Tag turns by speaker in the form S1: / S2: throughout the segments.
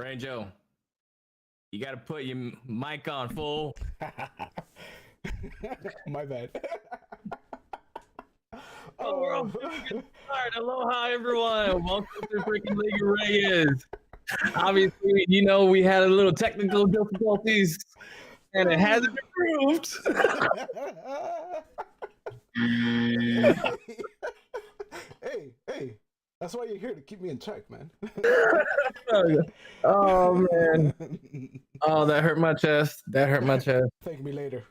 S1: Ranjo, you got to put your mic on full.
S2: My bad.
S1: Oh, aloha, everyone. Welcome to freaking League of Reyes. Obviously, we had a little technical difficulties, and it hasn't improved.
S2: hey. That's why you're here, to keep me in check, man.
S1: Oh, man. Oh, that hurt my chest.
S2: Thank me later.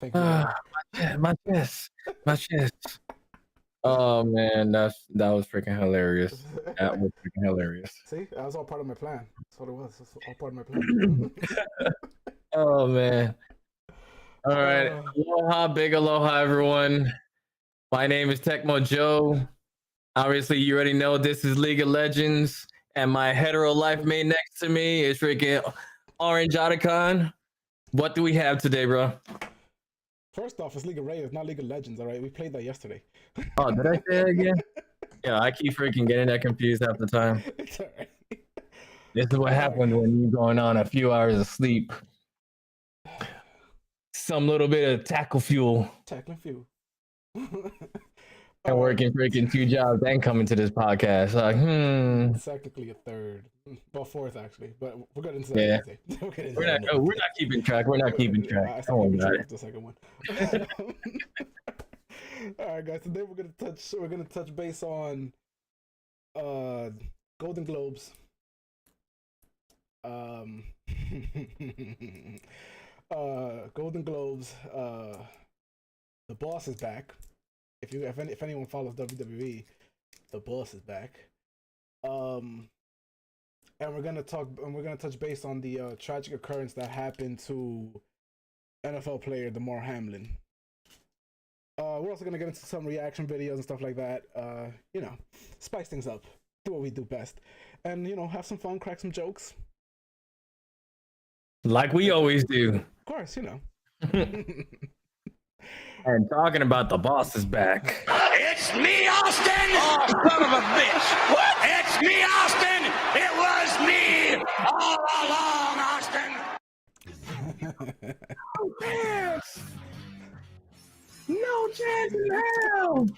S1: My chest. Oh man, that was freaking hilarious. That was freaking hilarious.
S2: See, that was all part of my plan. That's what it was. That's all part of my plan.
S1: Oh man. All right. Aloha, big aloha, everyone. My name is Tecmo Joe. Obviously, you already know this is League of Legends, and my hetero life mate next to me is freaking Orange Otacon. What do we have today, bro?
S2: First off, it's League of Reyes, not League of Legends, all right? We played that yesterday.
S1: Oh, did I say that again? Yeah, I keep freaking getting that confused half the time.
S2: It's all right.
S1: This is what happens when you're going on a few hours of sleep. Some little bit of tackling fuel. And working freaking 2 jobs and coming to this podcast. Like,
S2: It's technically a third. Well, fourth, actually. But we're going to say
S1: we're not keeping track. We're not keeping track.
S2: I still keep track of the second one. All right, guys. Today we're gonna touch base on Golden Globes. Golden Globes. The boss is back. If anyone follows WWE, the boss is back. And we're gonna touch base on the tragic occurrence that happened to NFL player Damar Hamilin. We're also gonna get into some reaction videos and stuff like that. Spice things up, do what we do best, and have some fun, crack some jokes,
S1: like we always do.
S2: Of course,
S1: And talking about the boss is back.
S3: It's me, Austin! Oh, son of a bitch! What? It's me, Austin! It was me all along, Austin!
S1: No chance in hell!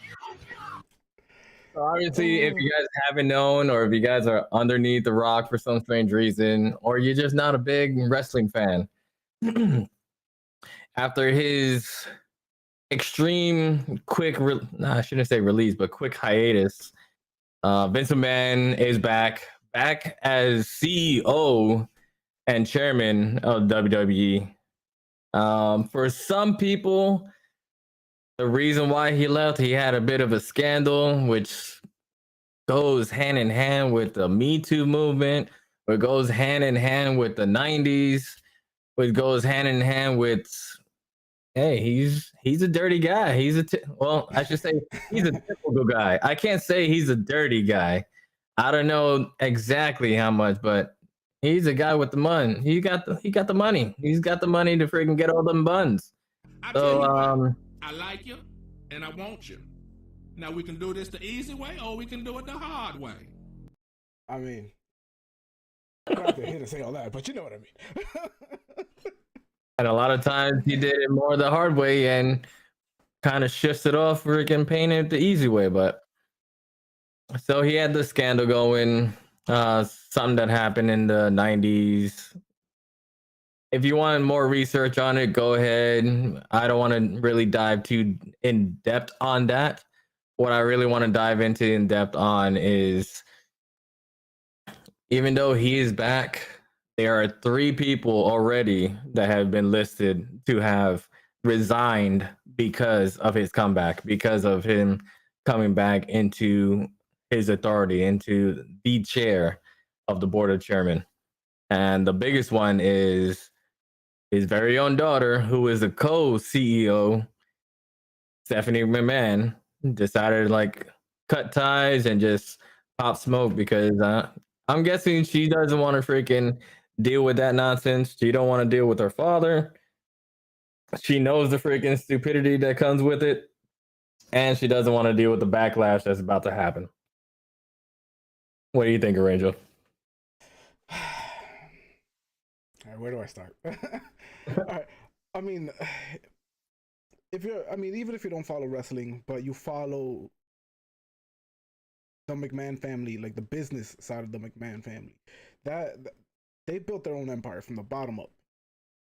S1: So obviously, if you guys haven't known, or if you guys are underneath the rock for some strange reason, or you're just not a big wrestling fan, after his extreme quick I shouldn't say release, but quick hiatus, Vince McMahon is back as CEO and chairman of WWE. For some people, the reason why he left, he had a bit of a scandal, which goes hand in hand with the Me Too movement, or goes hand in hand with the 90s, which goes hand in hand with, hey, he's a dirty guy. I should say he's a typical guy. I can't say he's a dirty guy. I don't know exactly how much, but he's a guy with the money. He got the money. He's got the money to freaking get all them buns.
S4: I like you and I want you. Now we can do this the easy way, or we can do it the hard way.
S2: I mean, I'm not here to say all that, but you know what I mean.
S1: And a lot of times he did it more the hard way and kind of shifts it off, freaking painting it the easy way. But so he had the scandal going, something that happened in the 90s. If you want more research on it, go ahead. I don't want to really dive too in depth on that. What I really want to dive into in depth on is, even though he is back, there are 3 people already that have been listed to have resigned because of his comeback, because of him coming back into his authority, into the chair of the board of chairmen. And the biggest one is his very own daughter, who is a co-CEO, Stephanie McMahon, decided to cut ties and just pop smoke because I'm guessing she doesn't want to freaking deal with that nonsense. She don't want to deal with her father. She knows the freaking stupidity that comes with it, and she doesn't want to deal with the backlash that's about to happen. What do you think, Arangel?
S2: right, where do I start? All right, I mean, even if you don't follow wrestling, but you follow the McMahon family, like the business side of the McMahon family, that they built their own empire from the bottom up.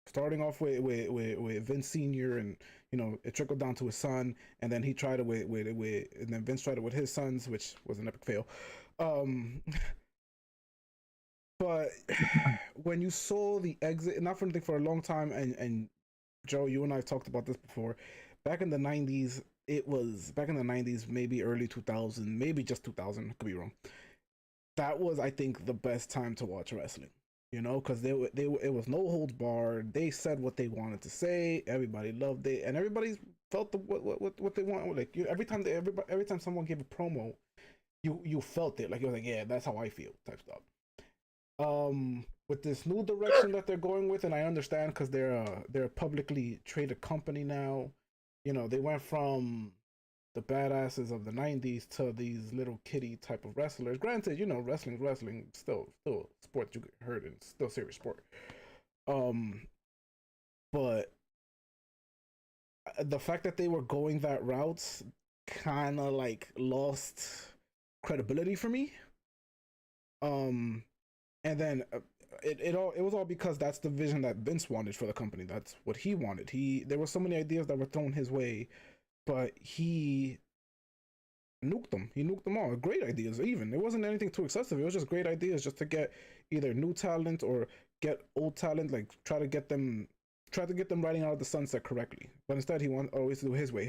S2: Starting off with Vince Senior, and it trickled down to his son, and then he tried it and then Vince tried it with his sons, which was an epic fail. But when you saw the exit, not for anything, for a long time, and Joe, you and I talked about this before. Back in the 90s, maybe early 2000, maybe just 2000, could be wrong. That was, I think, the best time to watch wrestling. Because it was no holds barred. They said what they wanted to say. Everybody loved it, and everybody felt what they want. Like every time someone gave a promo, you felt it. Like, you're like, yeah, that's how I feel, type stuff. With this new direction that they're going with, and I understand, because they're a publicly traded company now. They went from the badasses of the 90s to these little kiddie type of wrestlers. Granted, wrestling, still sport you get hurt in, still serious sport. But the fact that they were going that route kind of like lost credibility for me. And then it was all because that's the vision that Vince wanted for the company. That's what he wanted. There were so many ideas that were thrown his way, but he nuked them. He nuked them all. Great ideas, even. It wasn't anything too excessive. It was just great ideas, just to get either new talent or get old talent. Like try to get them riding out of the sunset correctly. But instead, he wanted always to do his way.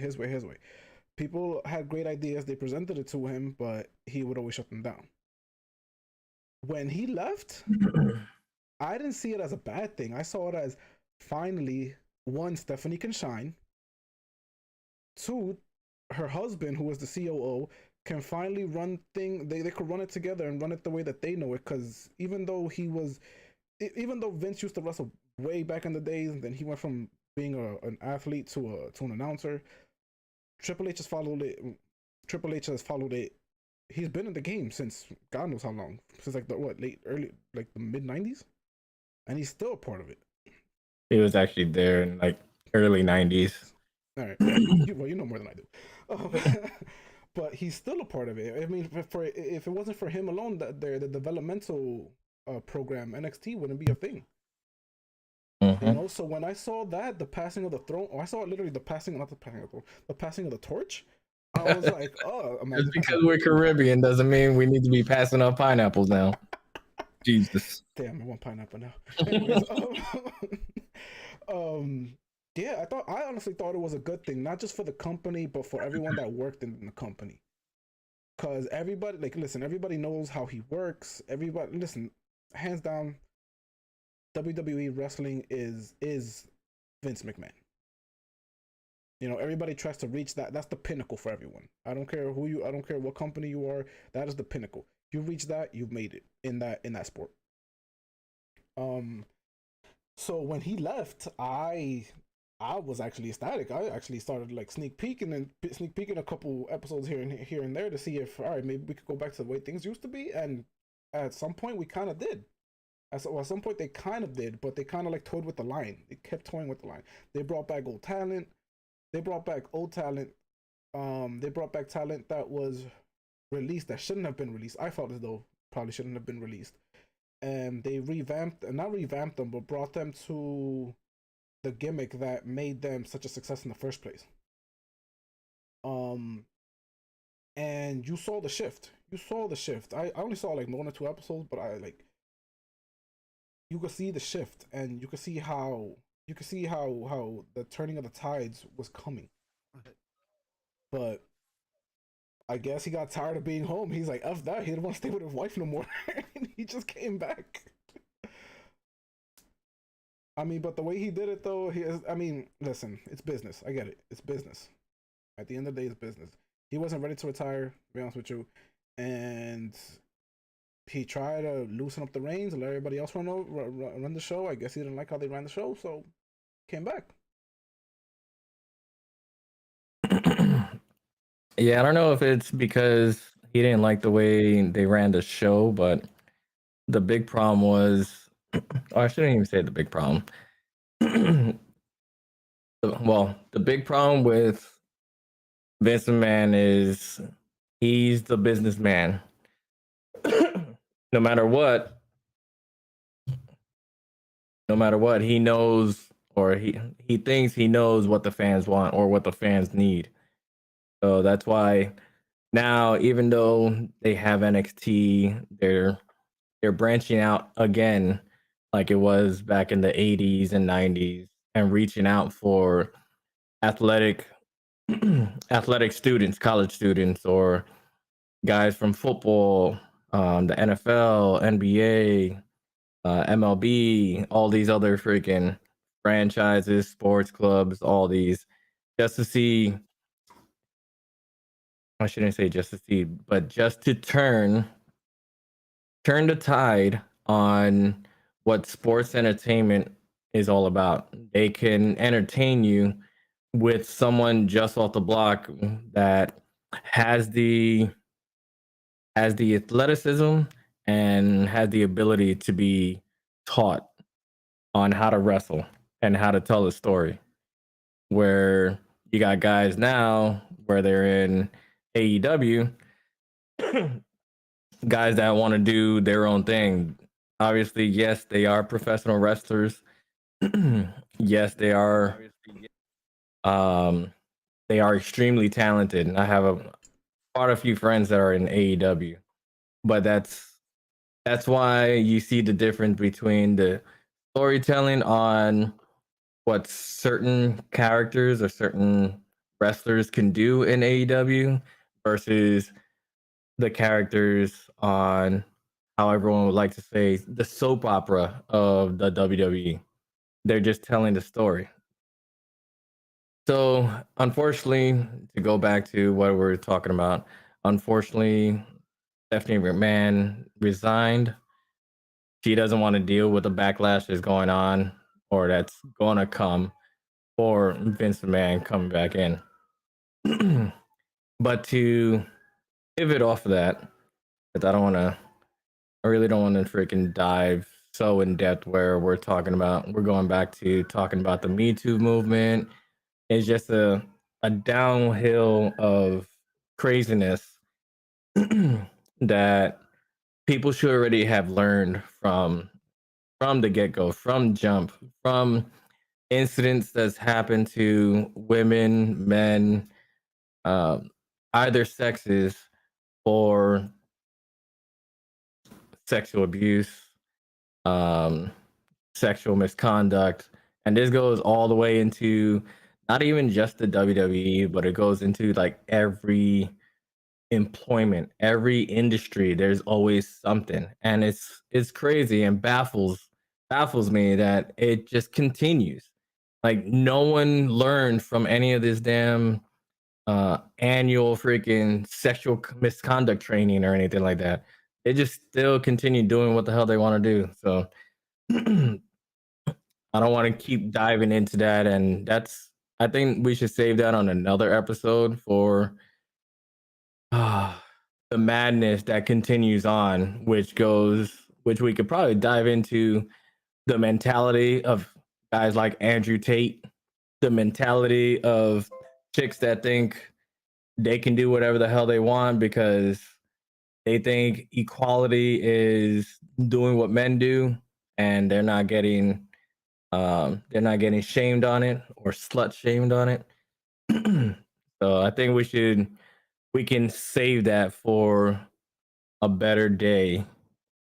S2: People had great ideas. They presented it to him, but he would always shut them down. When he left, I didn't see it as a bad thing. I saw it as, finally, one, Stephanie can shine. Two, her husband, who was the COO, can finally run they could run it together and run it the way that they know it. Because even though Vince used to wrestle way back in the days, and then he went from being an athlete to an announcer, Triple H has followed it. He's been in the game since God knows how long, since like the mid 90s, and he's still a part of it.
S1: He was actually there in like early 90s.
S2: All right, you know more than I do, but he's still a part of it. I mean, if it wasn't for him alone, the developmental program NXT wouldn't be a thing.
S1: Mm-hmm.
S2: So when I saw that, the passing of the throne, I saw it literally the passing of the torch. I was like, oh,
S1: just because we're Caribbean doesn't mean we need to be passing up pineapples now. Jesus.
S2: Damn, I want pineapple now. Anyways, yeah, I honestly thought it was a good thing, not just for the company, but for everyone that worked in the company. Because everybody, everybody knows how he works. Everybody, hands down, WWE wrestling is Vince McMahon. Everybody tries to reach that. That's the pinnacle for everyone. I don't care what company you are. That is the pinnacle. You reach that, you've made it in that sport. So when he left, I was actually ecstatic. I actually started like sneak peeking a couple episodes here and there to see if, all right, maybe we could go back to the way things used to be. And at some point we kind of did. At some point they kind of did, but they kind of like toyed with the line. They kept toying with the line. They brought back old talent. They brought back talent that was released that shouldn't have been released. I felt as though probably shouldn't have been released. And they not revamped them, but brought them to the gimmick that made them such a success in the first place. And you saw the shift. I only saw like 1 or 2 episodes, but you could see the shift, and you could see how the turning of the tides was coming. But I guess he got tired of being home. He's like, F that. He didn't want to stay with his wife no more. And he just came back. I mean, but the way he did it, though, listen, it's business. I get it. It's business. At the end of the day, it's business. He wasn't ready to retire, to be honest with you. And he tried to loosen up the reins and let everybody else run the show. I guess he didn't like how they ran the show, so came back.
S1: Yeah, I don't know if it's because he didn't like the way they ran the show, but the big problem was I shouldn't even say the big problem. Well, the big problem with Vince McMahon is he's the businessman. no matter what, no matter what, he knows or he thinks he knows what the fans want or what the fans need. So that's why now, even though they have NXT, they're branching out again, like it was back in the 80s and 90s, and reaching out for athletic athletic students, college students, or guys from football, the NFL, NBA, MLB, all these other freaking franchises, sports clubs, all these, just to see. I shouldn't say just to see, but just to turn the tide on what sports entertainment is all about. They can entertain you with someone just off the block that has the athleticism and has the ability to be taught on how to wrestle and how to tell a story. Where you got guys now where they're in AEW, guys that want to do their own thing. Obviously, yes, they are professional wrestlers. Yes, um they are extremely talented. And I have quite a few friends that are in AEW. But that's why you see the difference between the storytelling on what certain characters or certain wrestlers can do in AEW versus the characters on how everyone would like to say the soap opera of the WWE. They're just telling the story. So, unfortunately, to go back to what we're talking about, unfortunately, Stephanie McMahon resigned. She doesn't want to deal with the backlash that's going on or that's going to come for Vince McMahon coming back in. But to pivot off of that, because I really don't want to freaking dive so in depth where we're going back to talking about the Me Too movement. It's just a downhill of craziness that people should already have learned from the get-go, from jump, from incidents that's happened to women, men, either sexes, for sexual abuse, um, sexual misconduct, and this goes all the way into not even just the WWE, but it goes into like every employment, every industry. There's always something, and it's crazy and baffles me that it just continues. Like no one learned from any of this damn annual freaking sexual misconduct training or anything like that. They just still continue doing what the hell they want to do. So I don't want to keep diving into that, and I think we should save that on another episode for the madness that continues on, which we could probably dive into the mentality of guys like Andrew Tate, the mentality of chicks that think they can do whatever the hell they want because they think equality is doing what men do, and they're not getting shamed on it or slut shamed on it. So I think we can save that for a better day.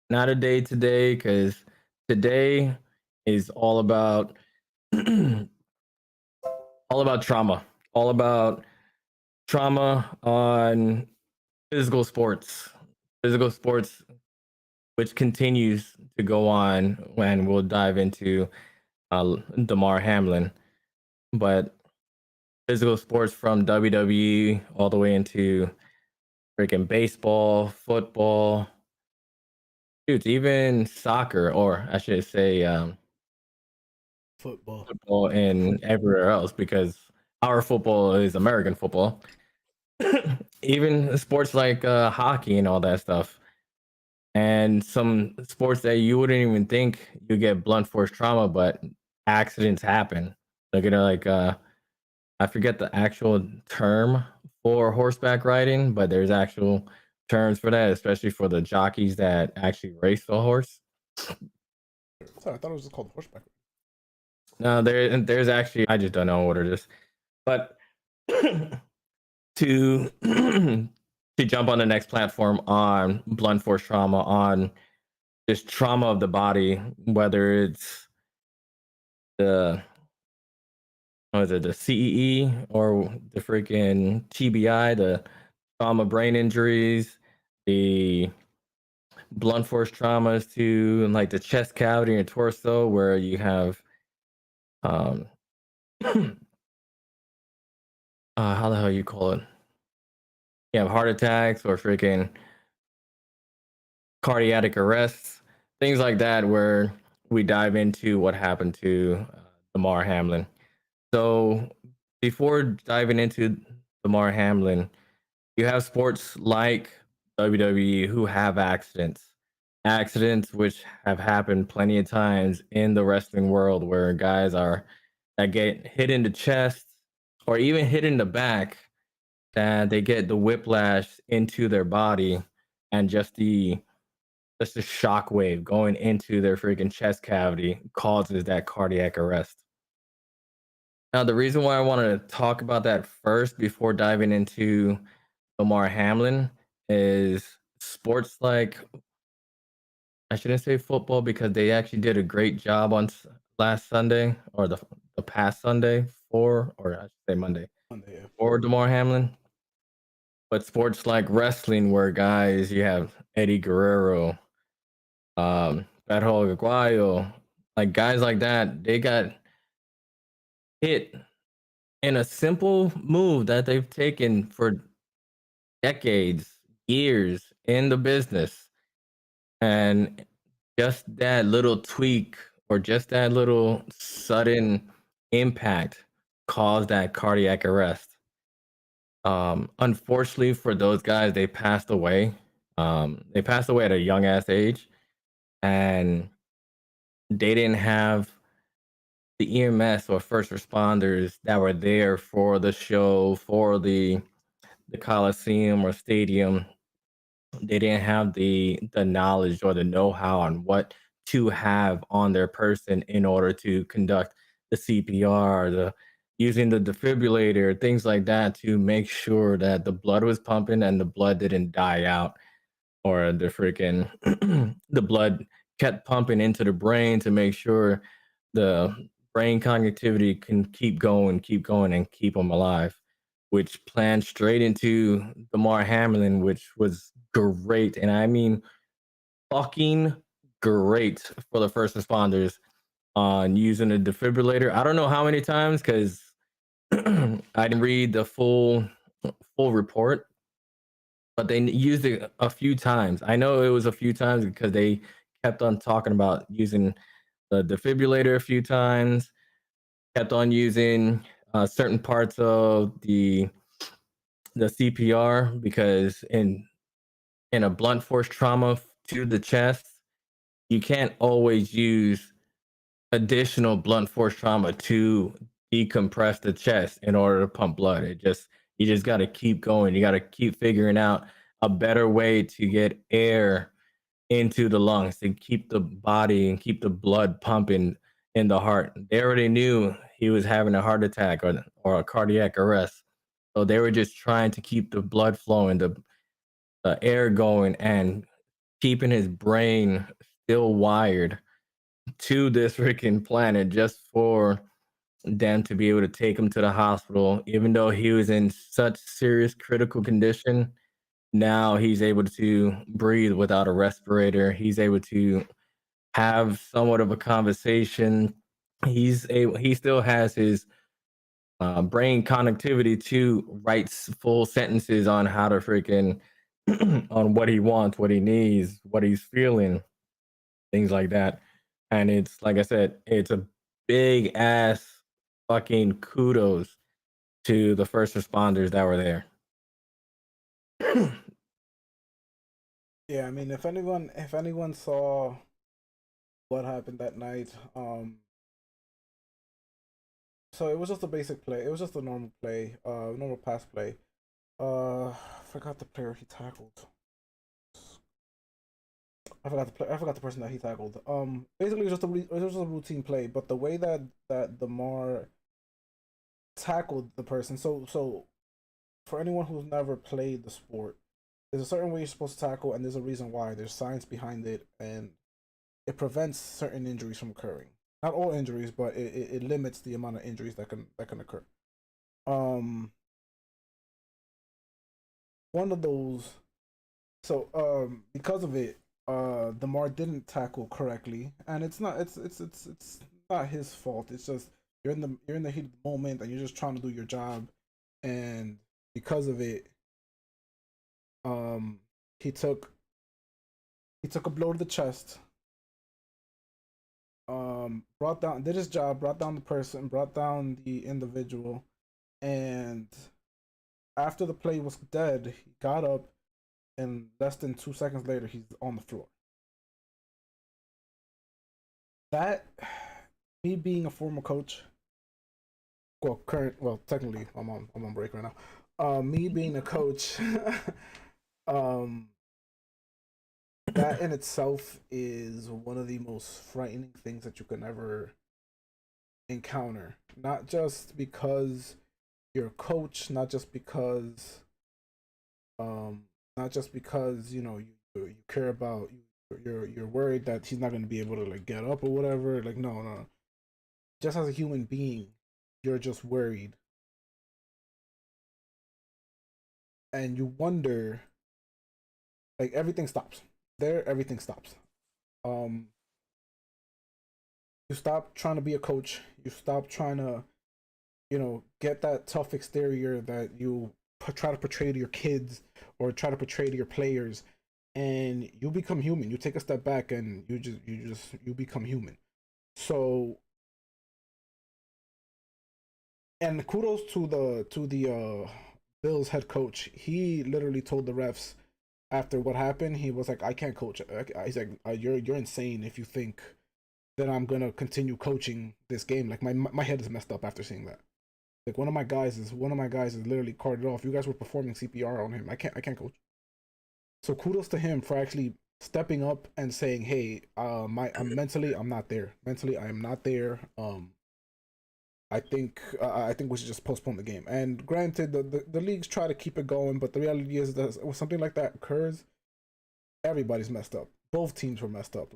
S1: Not a day today, because today is all about all about trauma. All about trauma on physical sports. Physical sports which continues to go on when we'll dive into Damar Hamlin. But physical sports from WWE all the way into freaking baseball, football, dude, even soccer, or I should say football and everywhere else, because our football is American football. Even sports like hockey and all that stuff. and some sports that you wouldn't even think you get blunt force trauma, but accidents happen. Like I forget the actual term for horseback riding, but there's actual terms for that, especially for the jockeys that actually race the horse.
S2: Sorry, I thought it was called horseback.
S1: No, there's actually, I just don't know what it is. But to to jump on the next platform on blunt force trauma, on just trauma of the body, whether it's the what is it, the CEE or the freaking TBI, the trauma brain injuries, the blunt force traumas to like the chest cavity and torso, where you have um how the hell you call it? You have heart attacks or freaking cardiac arrests, things like that, where we dive into what happened to Damar Hamlin. So before diving into Damar Hamlin, you have sports like WWE who have accidents which have happened plenty of times in the wrestling world, where guys are that get hit in the chest or even hit in the back, that they get the whiplash into their body, and just the shock wave going into their freaking chest cavity causes that cardiac arrest. Now, the reason why I wanted to talk about that first before diving into Damar Hamlin is sports like, I shouldn't say football because they actually did a great job on last Sunday, or the past Sunday, for, or I should say Monday,
S2: Monday, yeah.
S1: for Damar Hamlin. But sports like wrestling, where guys, you have Eddie Guerrero, Beto Aguayo, like guys like that, they got hit in a simple move that they've taken for decades, years in the business. And just that little tweak or just that little sudden impact caused that cardiac arrest. Unfortunately for those guys, they passed away. They passed away at a young ass age, and they didn't have the EMS or first responders that were there for the show, for the Coliseum or stadium. They didn't have the knowledge or the know-how on what to have on their person in order to conduct the CPR, the using the defibrillator, things like that, to make sure that the blood was pumping and the blood didn't die out, or the freaking the blood kept pumping into the brain to make sure the brain connectivity can keep going, and keep them alive, which planned straight into Damar Hamlin, which was great. And I mean, fucking great for the first responders on using a defibrillator. I don't know how many times, because I didn't read the full report, but they used it a few times. I know it was a few times because they kept on talking about using the defibrillator a few times, kept on using certain parts of the CPR, because in a blunt force trauma to the chest, you can't always use additional blunt force trauma to decompress the chest in order to pump blood. You just got to keep going. You got to keep figuring out a better way to get air into the lungs to keep the body and keep the blood pumping in the heart. They already knew he was having a heart attack or a cardiac arrest. So they were just trying to keep the blood flowing, the air going, and keeping his brain still wired to this freaking planet, just for them to be able to take him to the hospital, even though he was in such serious critical condition. Now he's able to breathe without a respirator. He's able to have somewhat of a conversation. He still has his brain connectivity to write full sentences on how to freaking on what he wants, what he needs, what he's feeling, things like that. And it's like I said, it's a big ass fucking kudos to the first responders that were there.
S2: Yeah, I mean, if anyone saw what happened that night, so it was just a basic play. It was just a normal play, normal pass play. Forgot the player he tackled. I forgot the person that he tackled. Basically, it was just a routine play, but the way that Damar tackled the person. So for anyone who's never played the sport, there's a certain way you're supposed to tackle, and there's a reason why. There's science behind it, and it prevents certain injuries from occurring. Not all injuries, but it limits the amount of injuries that can occur. Um, One of those. So because of it, Damar didn't tackle correctly, and it's not his fault. It's just you're in the heat of the moment, and you're just trying to do your job, and because of it, um, he took he took a blow to the chest. Brought down did his job, brought down the person, brought down the individual, and after the play was dead, he got up, and less than 2 seconds later, he's on the floor. That, me being a former coach, well, technically, I'm on break right now. Me being a coach, um, that in itself is one of the most frightening things that you can ever encounter. Not just because you're a coach, not just because you know you care about you're worried that he's not going to be able to like get up or whatever. Like no, just as a human being, you're just worried, and you wonder, like everything stops there. Everything stops. Um, you stop trying to be a coach. You stop trying to, get that tough exterior that you try to portray to your kids or try to portray to your players, and you become human. You take a step back and you become human. So, and kudos to the Bills head coach. He literally told the refs after what happened. He was like, "I can't coach." He's like, "You're insane if you think that I'm gonna continue coaching this game. Like my head is messed up after seeing that. Like one of my guys is literally carted off. You guys were performing CPR on him. I can't coach." So kudos to him for actually stepping up and saying, "Hey, I'm mentally I'm not there. Mentally I am not there. I think we should just postpone the game." And granted, the leagues try to keep it going, but the reality is that when something like that occurs, everybody's messed up. Both teams were messed up.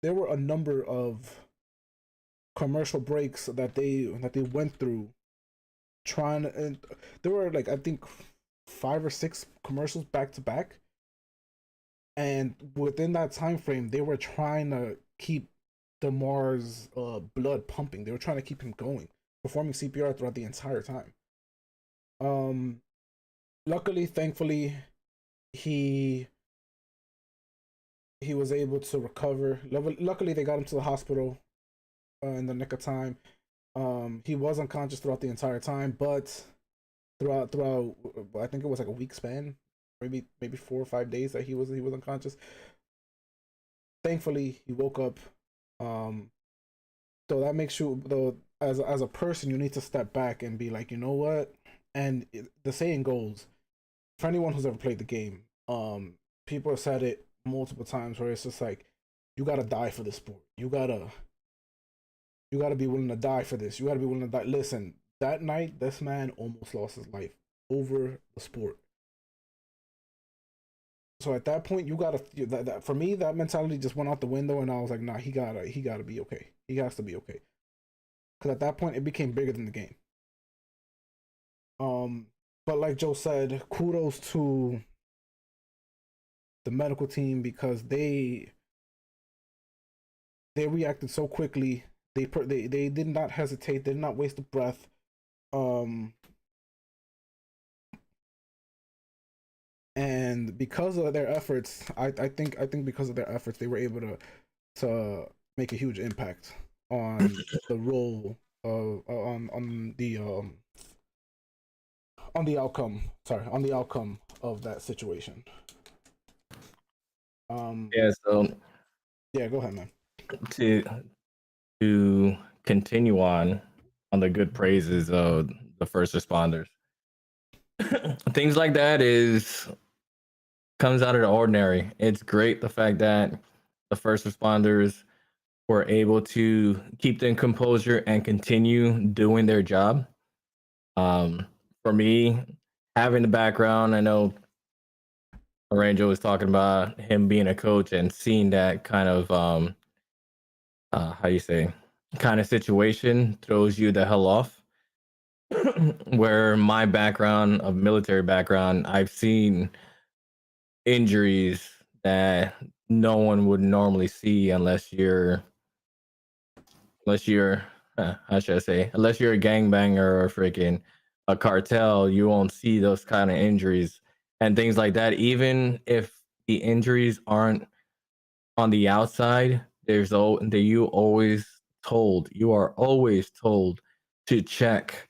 S2: There were a number of commercial breaks that they went through trying to, and there were like I think 5 or 6 commercials back to back, and within that time frame, they were trying to keep Damar's blood pumping. They were trying to keep him going, performing CPR throughout the entire time. Um, Luckily, thankfully, he he was able to recover. Luckily, they got him to the hospital in the nick of time. He was unconscious throughout the entire time, but throughout, I think it was like a week span, maybe 4 or 5 days that he was unconscious. Thankfully, he woke up. Um, so that makes you, though, as a person, you need to step back and be like, you know what? And the saying goes, for anyone who's ever played the game, people have said it multiple times where it's just like, you gotta die for this sport. You gotta be willing to die for this. You gotta be willing to die. Listen, that night, this man almost lost his life over the sport. So at that point, you gotta for me, that mentality just went out the window, and I was like, nah, he gotta be okay. He has to be okay. Because at that point, it became bigger than the game. Um, but like Joe said, kudos to the medical team because they reacted so quickly. They did not hesitate. They did not waste a breath. Um, and because of their efforts, I think because of their efforts, they were able to make a huge impact on the role of on the outcome. Sorry, on the outcome of that situation.
S1: Yeah, so
S2: Yeah, go ahead, man.
S1: to to continue on the good praises of the first responders. Things like that is comes out of the ordinary. It's great the fact that the first responders were able to keep their composure and continue doing their job. For me, having the background, I know Arangel was talking about him being a coach and seeing that kind of how you say kind of situation throws you the hell off. Where my background of military background, I've seen injuries that no one would normally see unless you're how should I say, unless you're a gangbanger or freaking a cartel, you won't see those kind of injuries and things like that. Even if the injuries aren't on the outside, you are always told to check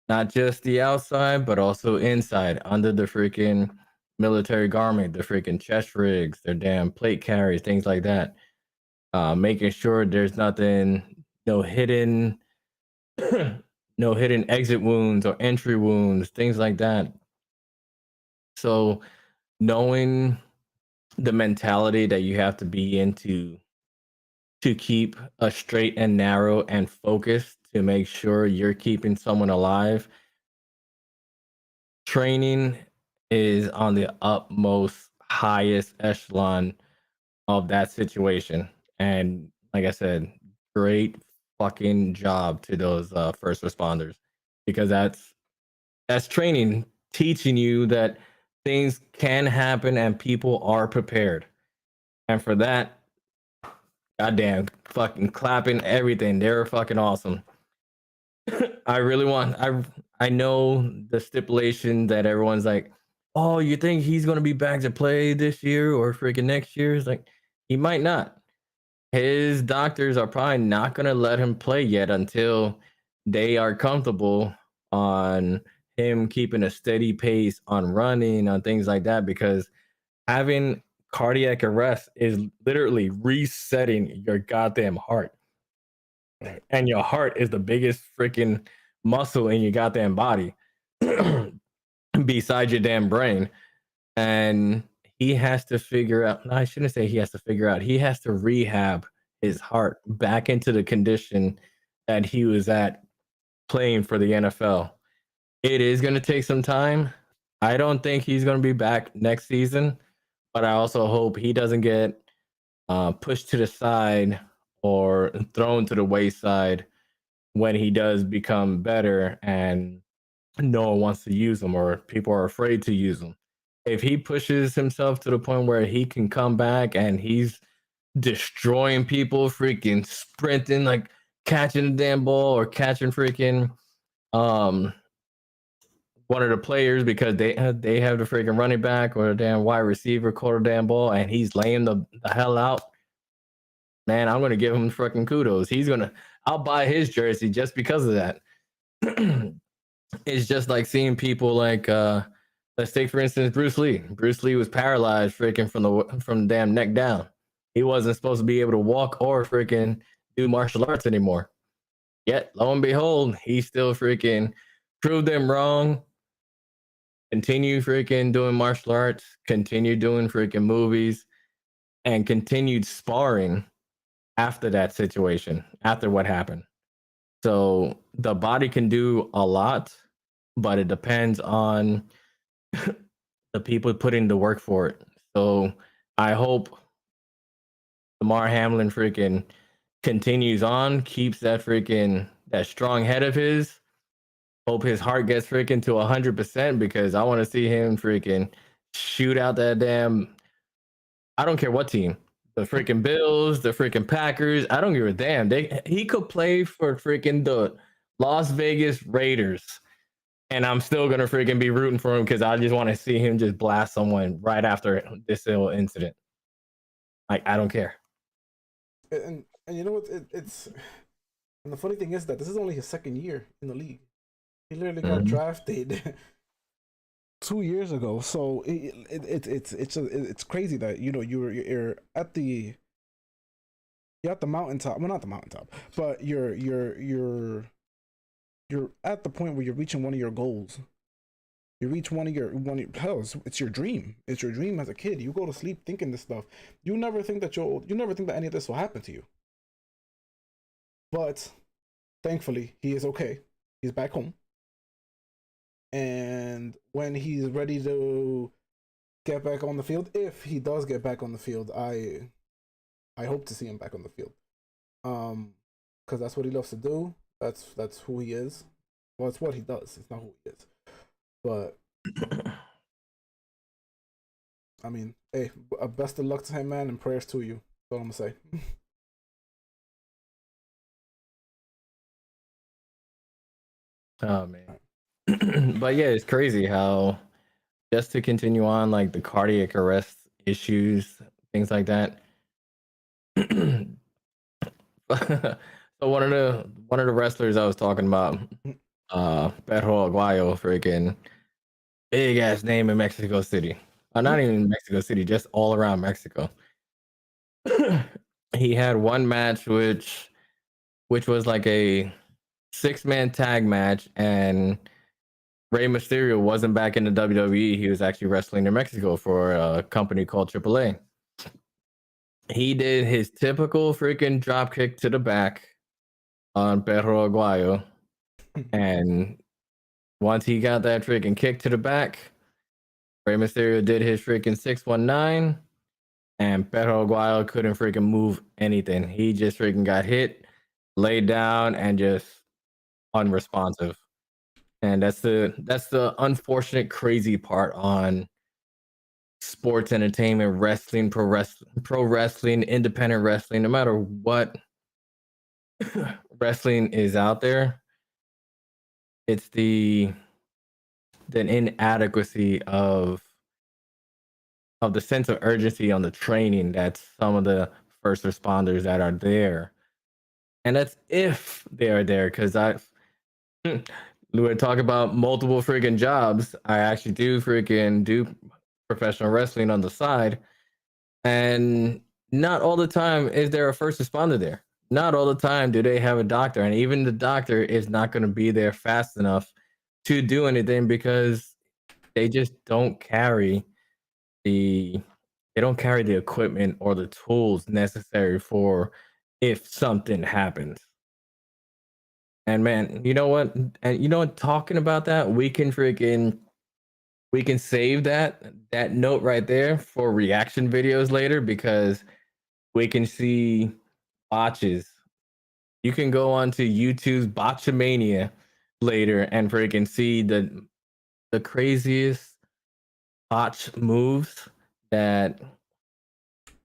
S1: not just the outside, but also inside under the freaking military garment, the freaking chest rigs, their damn plate carriers, things like that. Making sure there's nothing, no hidden, no hidden exit wounds or entry wounds, things like that. So knowing the mentality that you have to be into to keep a straight and narrow and focused to make sure you're keeping someone alive. Training is on the utmost highest echelon of that situation. And like I said, great fucking job to those first responders because that's training teaching you that things can happen and people are prepared. And for that, goddamn fucking clapping everything. They're fucking awesome. I really want I know the stipulation that everyone's like, "Oh, you think he's going to be back to play this year or freaking next year?" It's like he might not. His doctors are probably not going to let him play yet until they are comfortable on him keeping a steady pace on running on things like that because having cardiac arrest is literally resetting your goddamn heart.
S2: Right.
S1: And your heart is the biggest freaking muscle in your goddamn body besides your damn brain. And he has to figure out, no, I shouldn't say he has to figure out, he has to rehab his heart back into the condition that he was at playing for the NFL. It is going to take some time. I don't think he's going to be back next season, but I also hope he doesn't get pushed to the side or thrown to the wayside when he does become better and no one wants to use him or people are afraid to use him. If he pushes himself to the point where he can come back and he's destroying people, freaking sprinting, like catching a damn ball or catching freaking um one of the players because they have the freaking running back or a damn wide receiver caught a damn ball and he's laying the hell out. Man, I'm gonna give him freaking kudos. I'll buy his jersey just because of that. It's just like seeing people like let's take for instance Bruce Lee. Bruce Lee was paralyzed freaking from the damn neck down. He wasn't supposed to be able to walk or freaking do martial arts anymore. Yet lo and behold, he still freaking proved them wrong. Continue freaking doing martial arts, continue doing freaking movies, and continued sparring after that situation, after what happened. So the body can do a lot, but it depends on the people putting the work for it. So I hope Damar Hamlin freaking continues on, keeps that strong head of his. Hope his heart gets freaking to 100% because I want to see him freaking shoot out that damn. I don't care what team, the freaking Bills, the freaking Packers. I don't give a damn. He could play for freaking the Las Vegas Raiders and I'm still gonna freaking be rooting for him because I just want to see him just blast someone right after this little incident. Like I don't care.
S2: And you know what? It's and the funny thing is that this is only his second year in the league. He literally got drafted 2 years ago. So it's crazy that you're at the mountaintop. Well, not the mountaintop, but you're at the point where you're reaching one of your goals. You reach hell, it's your dream. It's your dream as a kid. You go to sleep thinking this stuff. You never think that any of this will happen to you. But thankfully, he is okay. He's back home. And when he's ready to get back on the field, if he does get back on the field, I hope to see him back on the field. Because that's what he loves to do. That's who he is. Well, it's what he does. It's not who he is. But I mean, hey, best of luck to him, man, and prayers to you. That's all I'm gonna say.
S1: Oh man. But yeah, it's crazy how, just to continue on, like the cardiac arrest issues, things like that. So one of the wrestlers I was talking about, Perro Aguayo, freaking big ass name in Mexico City. Not even Mexico City, just all around Mexico. He had one match which was like a 6-man tag match, and Rey Mysterio wasn't back in the WWE. He was actually wrestling in Mexico for a company called AAA. He did his typical freaking drop kick to the back on Perro Aguayo. And once he got that freaking kick to the back, Rey Mysterio did his freaking 619, and Perro Aguayo couldn't freaking move anything. He just freaking got hit, laid down, and just unresponsive. And that's the unfortunate, crazy part on sports entertainment, wrestling, pro wrestling, independent wrestling. No matter what wrestling is out there, it's the inadequacy of the sense of urgency on the training that some of the first responders that are there, and that's if they are there. Because we would talk about multiple freaking jobs. I actually do professional wrestling on the side, and not all the time is there a first responder there. Not all the time do they have a doctor, and even the doctor is not going to be there fast enough to do anything because they just don't carry the equipment or the tools necessary for if something happens. And man, you know what? And you know what? Talking about that, we can save that note right there for reaction videos later, because we can see botches. You can go onto YouTube's Botchamania later and freaking see the craziest botch moves that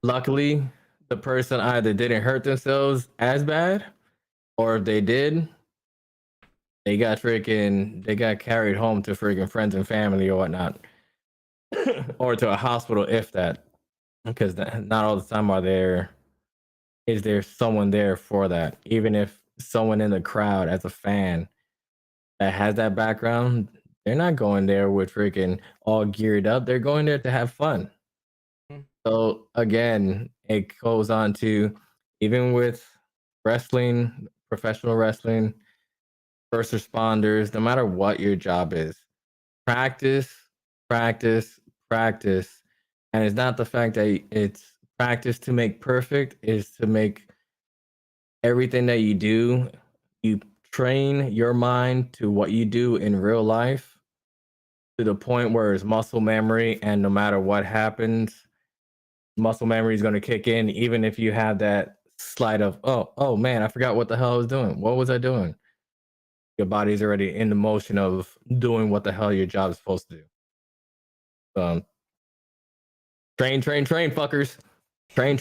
S1: luckily the person either didn't hurt themselves as bad, or if they did, they got carried home to freaking friends and family or whatnot, or to a hospital if that, because not all the time is there someone there for that. Even if someone in the crowd as a fan that has that background, they're not going there with freaking all geared up. They're going there to have fun. So again, it goes on to, even with wrestling, professional wrestling, first responders, no matter what your job is, practice, practice, practice. And it's not the fact that it's practice to make perfect, is to make everything that you do, you train your mind to what you do in real life to the point where it's muscle memory, and no matter what happens, muscle memory is going to kick in, even if you have that slight of, oh man, I forgot what the hell I was doing. What was I doing? Your body's already in the motion of doing what the hell your job is supposed to do. Train, fuckers. Train.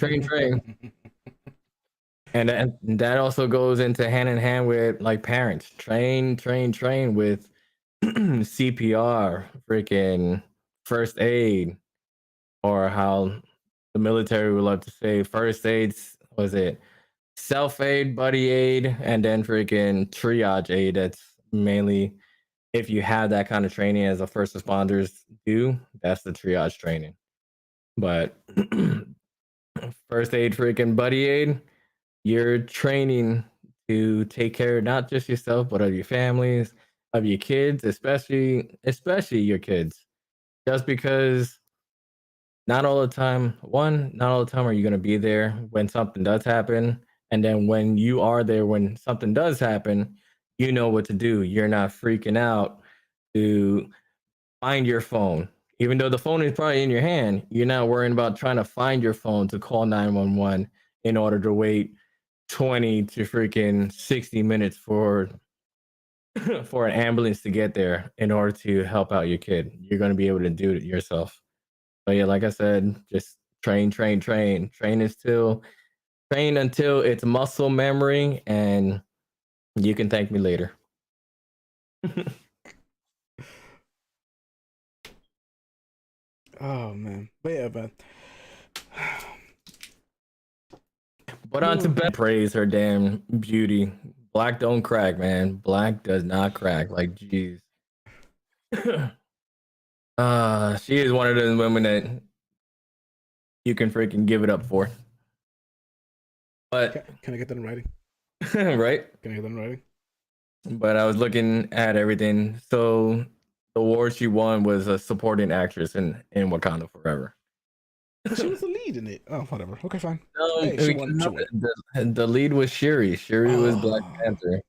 S1: And that also goes into hand in hand with like parents. Train with CPR, freaking first aid, or how the military would love to say first aids. Was it self aid, buddy aid, and then freaking triage aid? That's mainly if you have that kind of training as a first responders do, that's the triage training. But first aid, freaking buddy aid, you're training to take care not just yourself, but of your families, of your kids, especially your kids. Just because not all the time, not all the time are you going to be there when something does happen. And then when you are there, when something does happen, you know what to do. You're not freaking out to find your phone. Even though the phone is probably in your hand, you're not worrying about trying to find your phone to call 911 in order to wait 20 to freaking 60 minutes for for an ambulance to get there in order to help out your kid. You're going to be able to do it yourself. But yeah, like I said, just train until it's muscle memory, and you can thank me later.
S2: Oh man, but yeah, but
S1: on to bed. Praise her damn beauty. Black don't crack, man. Black does not crack. Like, jeez. She is one of those women that you can freaking give it up for. But
S2: can I get that in writing?
S1: right?
S2: Can I get that in writing?
S1: But I was looking at everything. So the award she won was a supporting actress in Wakanda Forever.
S2: She was the lead in it. Oh, whatever. Okay, fine.
S1: No,
S2: Hey, she won.
S1: the lead was Shuri. Shuri was Black Panther.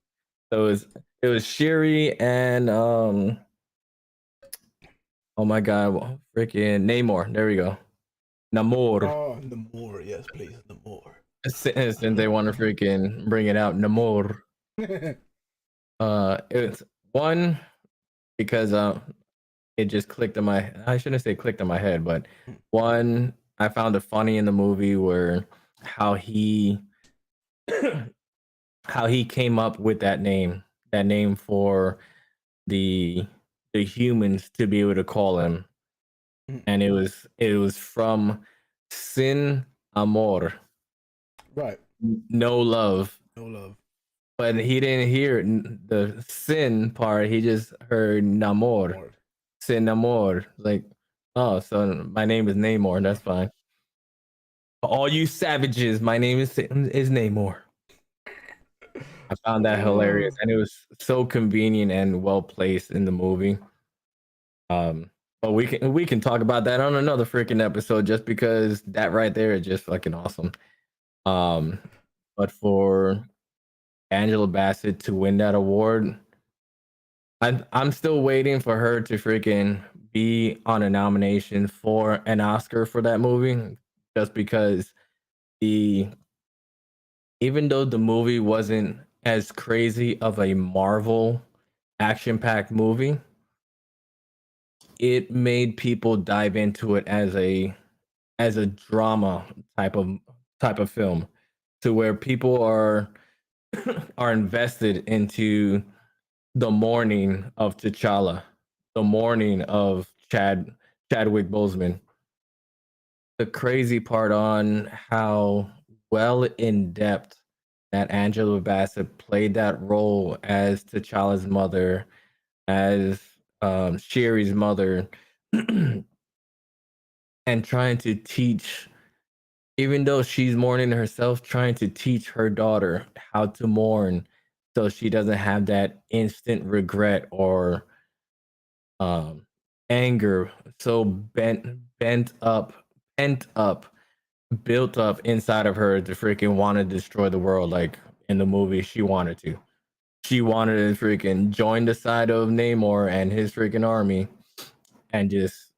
S1: So it was Shuri and oh my god, freaking Namor. There we go. Namor.
S2: Oh, Namor. Yes, please, Namor.
S1: Since they want to freaking bring it out, Namor. It's one because it just clicked in my. I shouldn't say clicked in my head, but one, I found it funny in the movie where how he came up with that name for the humans to be able to call him, and it was from sin amor,
S2: right?
S1: No love. But he didn't hear the sin part. He just heard namor, sin namor. Like, oh, so my name is Namor. That's fine. All you savages, my name is Namor. I found that hilarious, and it was so convenient and well placed in the movie. But we can talk about that on another freaking episode, just because that right there is just fucking awesome. But for Angela Bassett to win that award, I'm still waiting for her to freaking be on a nomination for an Oscar for that movie, just because even though the movie wasn't as crazy of a Marvel action-packed movie, it made people dive into it as a drama type of film, to where people are invested into the mourning of T'Challa, the mourning of Chadwick Boseman. The crazy part on how well in depth that Angela Bassett played that role as T'Challa's mother, as Shuri's mother, and trying to teach, even though she's mourning herself, trying to teach her daughter how to mourn so she doesn't have that instant regret or anger so pent up, built up inside of her to freaking want to destroy the world. Like in the movie, she wanted to freaking join the side of Namor and his freaking army and just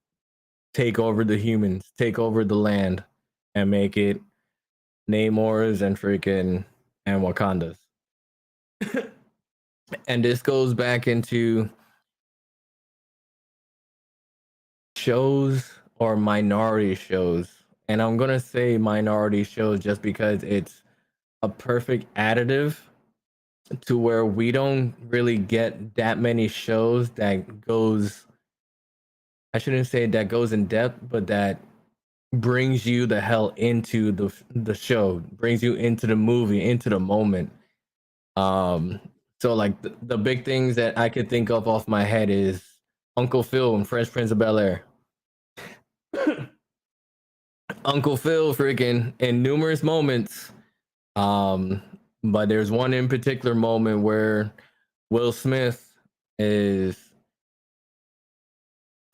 S1: take over the humans, take over the land, and make it Namor's and freaking and Wakanda's. And this goes back into shows or minority shows. And I'm going to say minority shows just because it's a perfect additive to where we don't really get that many shows that goes, I shouldn't say that goes in depth, but that brings you the hell into the show, brings you into the movie, into the moment. So like the big things that I could think of off my head is Uncle Phil and Fresh Prince of Bel-Air. Uncle Phil freaking in numerous moments. But there's one in particular moment where Will Smith is,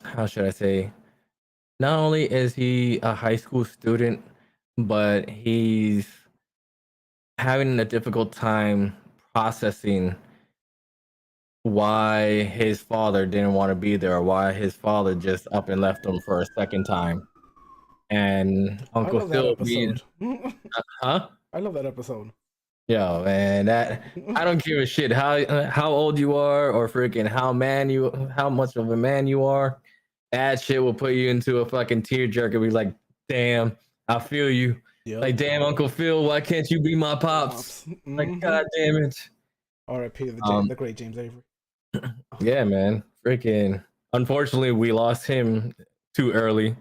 S1: how should I say, not only is he a high school student, but he's having a difficult time processing why his father didn't want to be there, or why his father just up and left him for a second time. And
S2: I
S1: Uncle
S2: love that
S1: Phil being,
S2: episode.
S1: huh?
S2: I love that episode.
S1: Yo, man, that I don't give a shit how old you are or freaking how much of a man you are. That shit will put you into a fucking tearjerker. Be like, damn, I feel you.
S2: Yep.
S1: Like, damn, Uncle Phil, why can't you be my pops? Like, god damn it.
S2: R.I.P. The great James Avery.
S1: Yeah, man, freaking. Unfortunately, we lost him too early,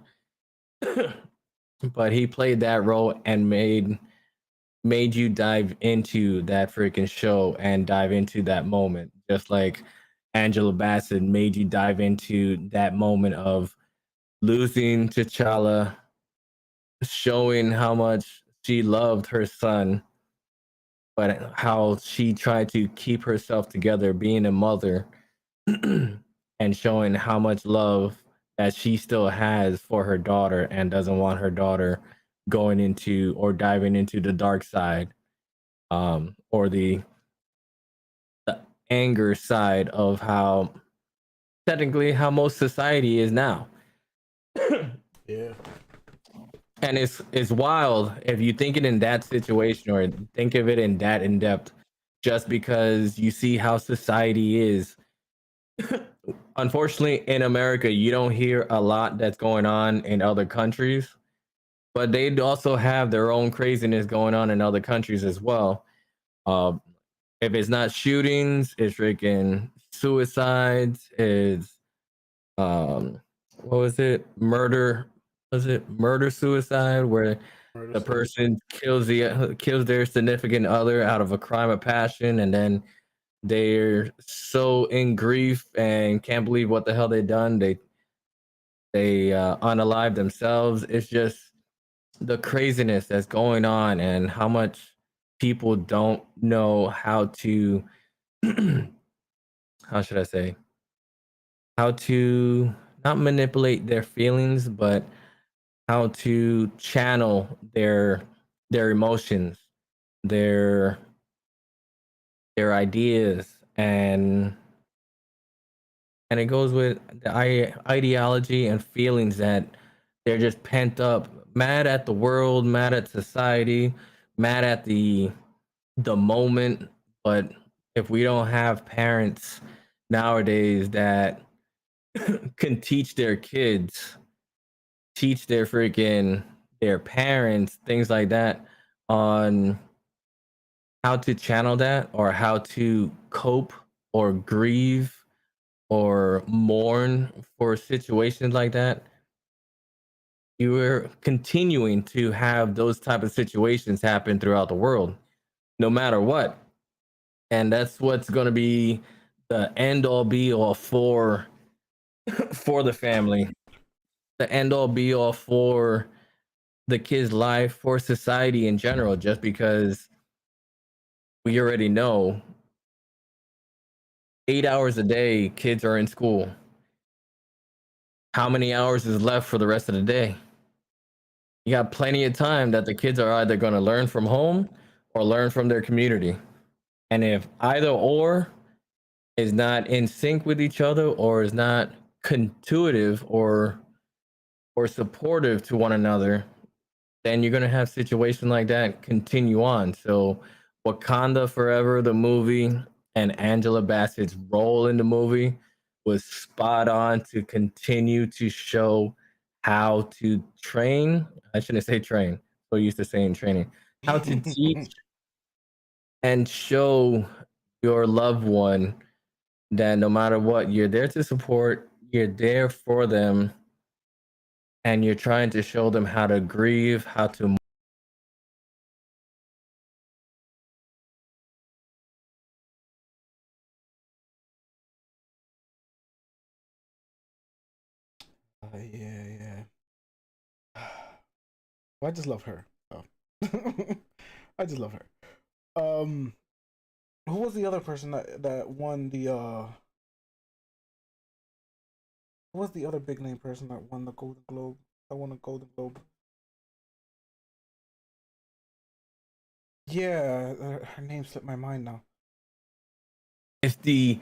S1: but he played that role and made you dive into that freaking show and dive into that moment, just like Angela Bassett made you dive into that moment of losing T'Challa, showing how much she loved her son, but how she tried to keep herself together, being a mother, and showing how much love that she still has for her daughter and doesn't want her daughter going into or diving into the dark side, or the anger side of how technically how most society is now.
S2: Yeah.
S1: And it's wild if you think it in that situation or think of it in that in depth, just because you see how society is. Unfortunately, in America, you don't hear a lot that's going on in other countries, but they also have their own craziness going on in other countries as well. Uh, if it's not shootings, it's freaking suicides, it's what was it? Murder, was it murder suicide where the person kills their significant other out of a crime of passion, and then they're so in grief and can't believe what the hell they done. They unalive themselves. It's just the craziness that's going on and how much people don't know how to how should I say, how to not manipulate their feelings, but how to channel their emotions, their their ideas, and it goes with the ideology and feelings that they're just pent up, mad at the world, mad at society, mad at the moment. But if we don't have parents nowadays that can teach their kids, teach their parents, things like that, on how to channel that or how to cope or grieve or mourn for situations like that, you are continuing to have those type of situations happen throughout the world, no matter what. And that's what's going to be the end all be all for the family, the end all be all for the kid's life, for society in general, just because we already know 8 hours a day kids are in school. How many hours is left for the rest of the day? You got plenty of time that the kids are either going to learn from home or learn from their community. And if either or is not in sync with each other or is not contuitive or supportive to one another, then you're going to have situations like that continue on. So Wakanda Forever, the movie, and Angela Bassett's role in the movie was spot on to continue to show how to train. I shouldn't say train. So used to saying training. How to teach and show your loved one that no matter what, you're there to support, you're there for them, and you're trying to show them how to grieve, how to
S2: Yeah. Well, I just love her. Oh. I just love her. Who was the other person that won the who was the other big name person that won the Golden Globe? That won a Golden Globe. Yeah, her name slipped my mind now.
S1: It's the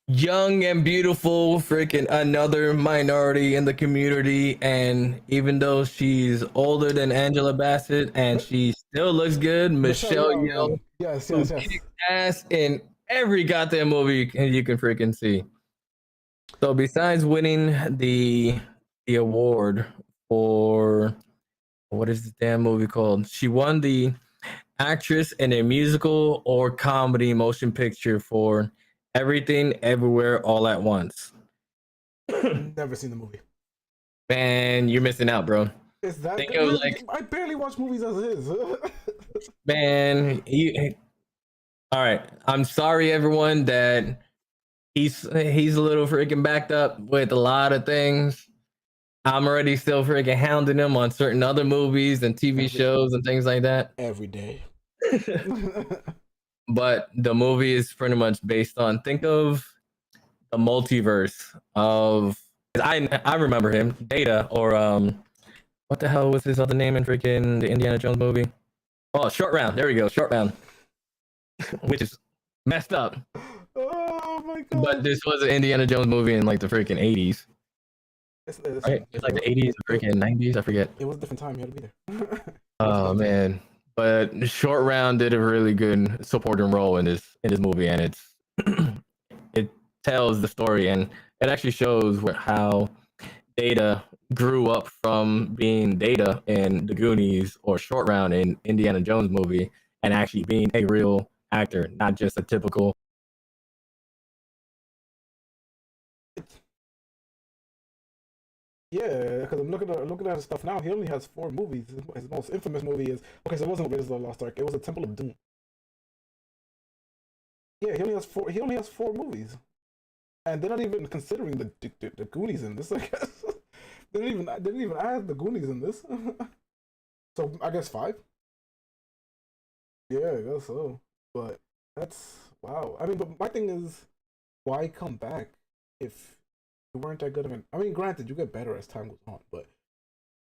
S1: young and beautiful freaking another minority in the community, and even though she's older than Angela Bassett and she still looks good,
S2: Michelle
S1: Michelle
S2: Yeoh,
S1: Yeoh,
S2: man. Yes,
S1: who
S2: yes, yes.
S1: kicks ass in every goddamn movie you can freaking see. So besides winning the award for what is this damn movie called? She won the actress in a musical or comedy motion picture for Everything Everywhere All at Once.
S2: Never seen the movie.
S1: Man, you're missing out, bro.
S2: Is that
S1: Think
S2: good?
S1: of like,
S2: I barely watch movies as it is.
S1: man, all right. I'm sorry, everyone, that he's a little freaking backed up with a lot of things. I'm already still freaking hounding him on certain other movies and TV shows and things like that.
S2: Every day.
S1: But the movie is pretty much based on, think of the multiverse of, I remember him, Data, or what the hell was his other name in freaking the Indiana Jones movie? Oh, Short Round. There we go, Short Round. Which is messed up.
S2: Oh my god.
S1: But this was an Indiana Jones movie in like the freaking 80s. Right? It's like the 80s, freaking 90s, I forget.
S2: It was a different time, you had to be there.
S1: Oh man. But Short Round did a really good supporting role in this movie, and it's it tells the story, and it actually shows how Data grew up from being Data in the Goonies or Short Round in Indiana Jones movie, and actually being a real actor, not just a typical.
S2: Yeah, because I'm looking at his stuff now. He only has 4 movies. His most infamous movie is okay. So it wasn't Raiders of the Lost Ark. It was a Temple of Doom. Yeah, he only has 4. He only has 4 movies, and they're not even considering the Goonies in this. I guess they didn't even add the Goonies in this. So I guess 5. Yeah, I guess so. But that's wow. I mean, but my thing is, why come back if you weren't that good of an? I mean, granted, you get better as time goes on, but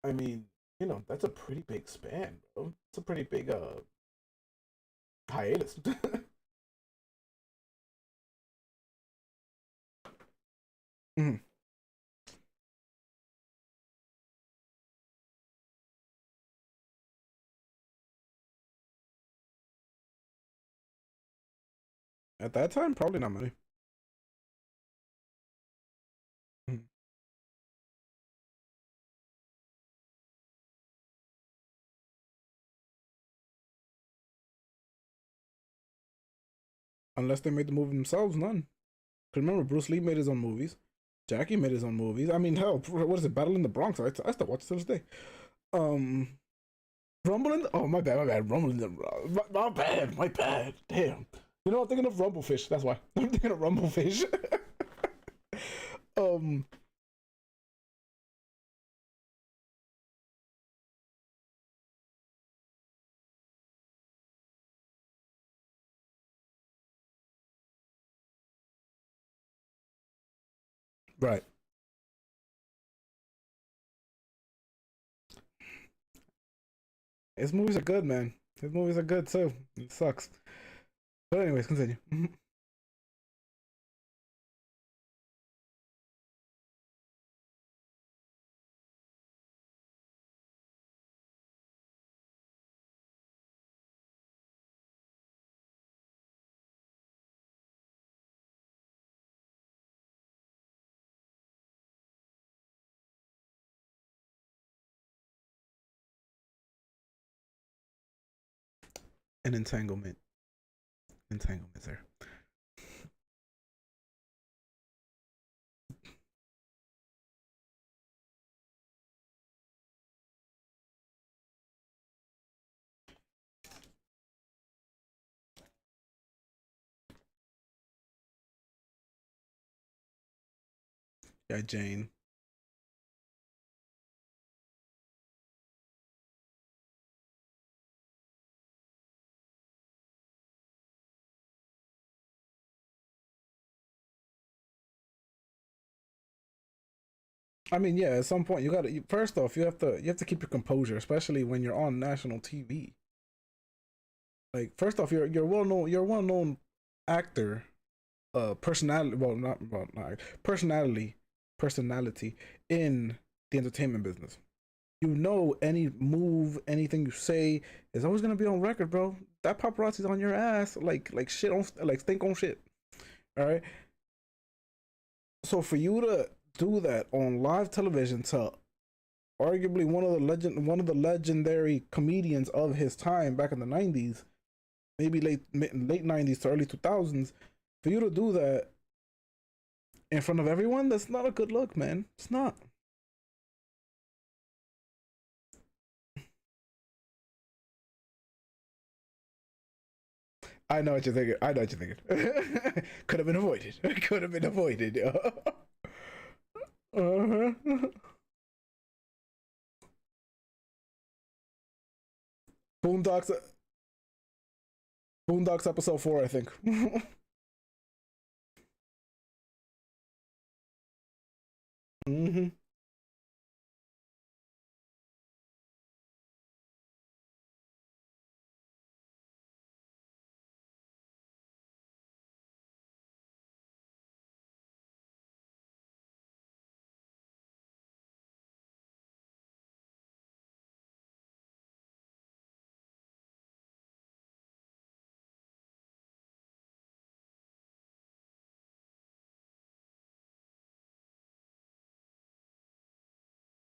S2: I mean, that's a pretty big span, bro. It's a pretty big hiatus. Mhm. At that time, probably not many. Mhm. Unless they made the movie themselves, none. Cause remember, Bruce Lee made his own movies. Jackie made his own movies. I mean, hell, what is it? Battle in the Bronx. I still watch it to this day. Um, Rumbling. Oh, my bad. Rumbling. My bad. Damn. I'm thinking of Rumblefish. That's why I'm thinking of Rumblefish. um, right. His movies are good, man. His movies are good too. It sucks. But anyways, continue. An entanglement. Entanglement, sir. Yeah, Jane. I mean, yeah. At some point, you gotta. First off, you have to keep your composure, especially when you're on national TV. Like, first off, you're a well known actor, personality. Not personality in the entertainment business. You know, any move, anything you say is always gonna be on record, bro. That paparazzi's on your ass, like shit on, like stink on shit. All right. So for you to do that on live television to arguably one of the legendary comedians of his time back in the 90s, maybe late 90s to early 2000s, for you to do that in front of everyone, that's not a good look, man. It's not. I know what you're thinking. I know what you're thinking. Could have been avoided. Could have been avoided. Uh-huh. Boondocks. Boondocks episode 4, I think. Mm-hmm.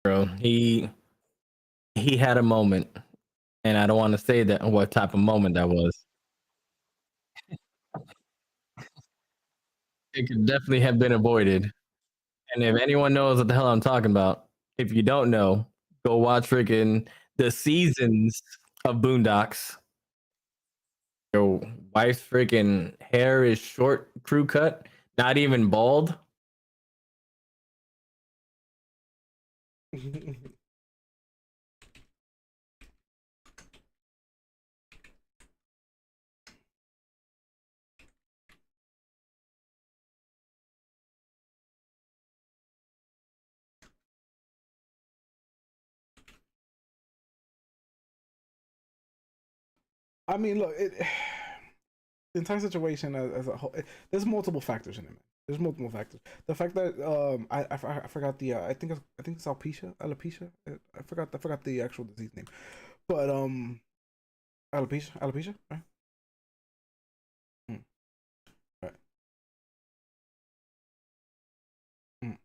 S1: Bro, he had a moment, and I don't want to say that what type of moment that was. It could definitely have been avoided. And if anyone knows what the hell I'm talking about, if you don't know, go watch freaking the seasons of Boondocks. Your wife's freaking hair is short, crew cut, not even bald.
S2: I mean, look, the entire situation as a whole, there's multiple factors in it, man. There's multiple factors. The fact that I forgot the I think it's alopecia. I forgot the actual disease name, but alopecia, right? Mm, right. Mm.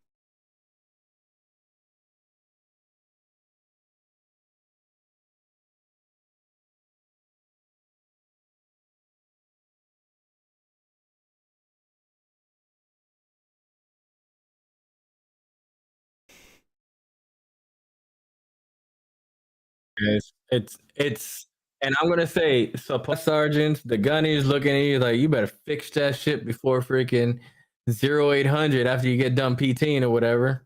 S1: It's and I'm gonna say supply sergeants, the gunnies looking at you like you better fix that shit before freaking 0800 after you get done PTing or whatever.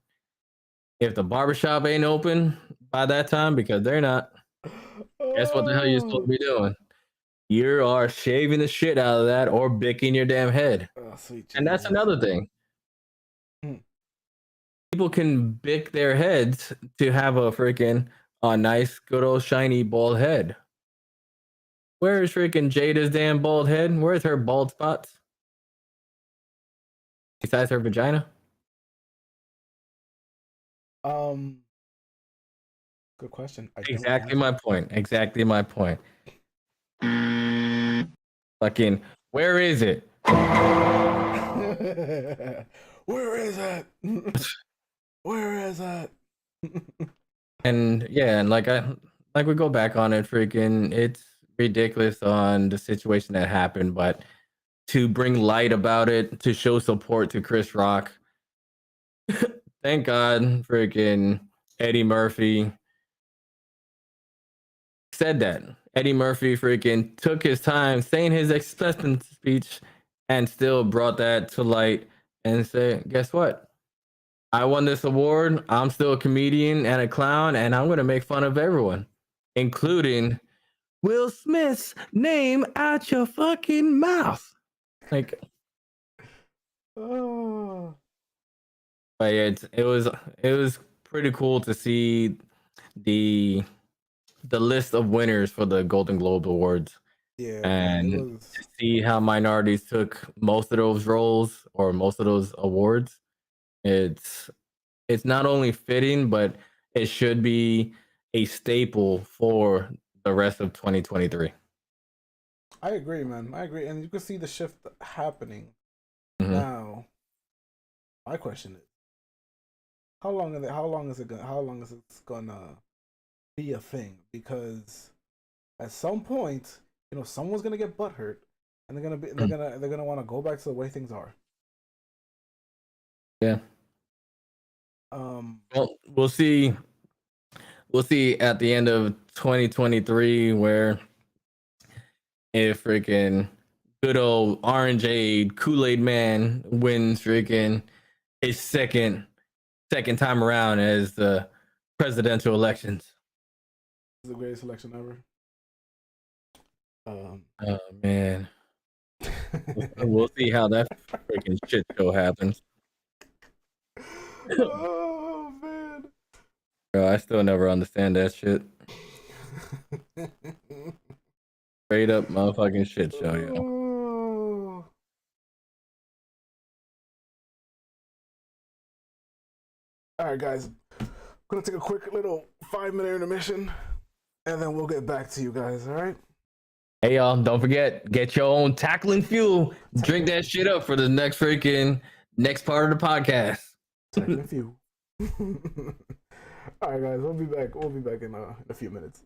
S1: If the barbershop ain't open by that time, because they're not, guess what the hell you're supposed to be doing? You are shaving the shit out of that or bicking your damn head.
S2: Oh, sweet
S1: And that's
S2: Jesus.
S1: another thing.
S2: Mm.
S1: People can bick their heads to have a nice, good old shiny bald head. Where is freaking Jada's damn bald head? Where's her bald spots? Besides her vagina?
S2: Um, Good question.
S1: Exactly my point. Exactly my point. Fucking, where is it?
S2: Where is it? Where is it?
S1: And yeah, and like we go back on it, freaking, it's ridiculous on the situation that happened, but to bring light about it, to show support to Chris Rock, thank God, freaking Eddie Murphy said that. Eddie Murphy freaking took his time saying his acceptance speech and still brought that to light and said, guess what? I won this award. I'm still a comedian and a clown, and I'm going to make fun of everyone, including Will Smith's name out your fucking mouth. Like,
S2: Oh.
S1: But yeah, it was pretty cool to see the list of winners for the Golden Globe Awards
S2: Yeah, man, it
S1: and
S2: was.
S1: to see how minorities took most of those roles or most of those awards. It's not only fitting, but it should be a staple for the rest of 2023.
S2: I agree, man. I agree, and you can see the shift happening
S1: Mhm.
S2: now. My question is, how long is it? How long is it gonna? How long is it gonna be a thing? Because at some point, someone's gonna get butthurt, and they're gonna want to go back to the way things are.
S1: Yeah.
S2: Um,
S1: Well, we'll see. We'll see at the end of 2023 where if freaking good old Orangeade Kool-Aid Man wins freaking his second time around as the presidential elections.
S2: this is the greatest election ever.
S1: Oh man. We'll see how that freaking shit show happens.
S2: Oh man.
S1: Bro, I still never understand that shit. Straight up motherfucking shit show, yo.
S2: Oh. All right, guys. I'm gonna take a quick little 5-minute intermission, and then we'll get back to you guys. All right.
S1: Hey y'all, don't forget, get your own tackling fuel. Drink that shit up for the next part of the podcast.
S2: Tackling fuel. All right, guys. We'll be back. We'll be back in a few minutes.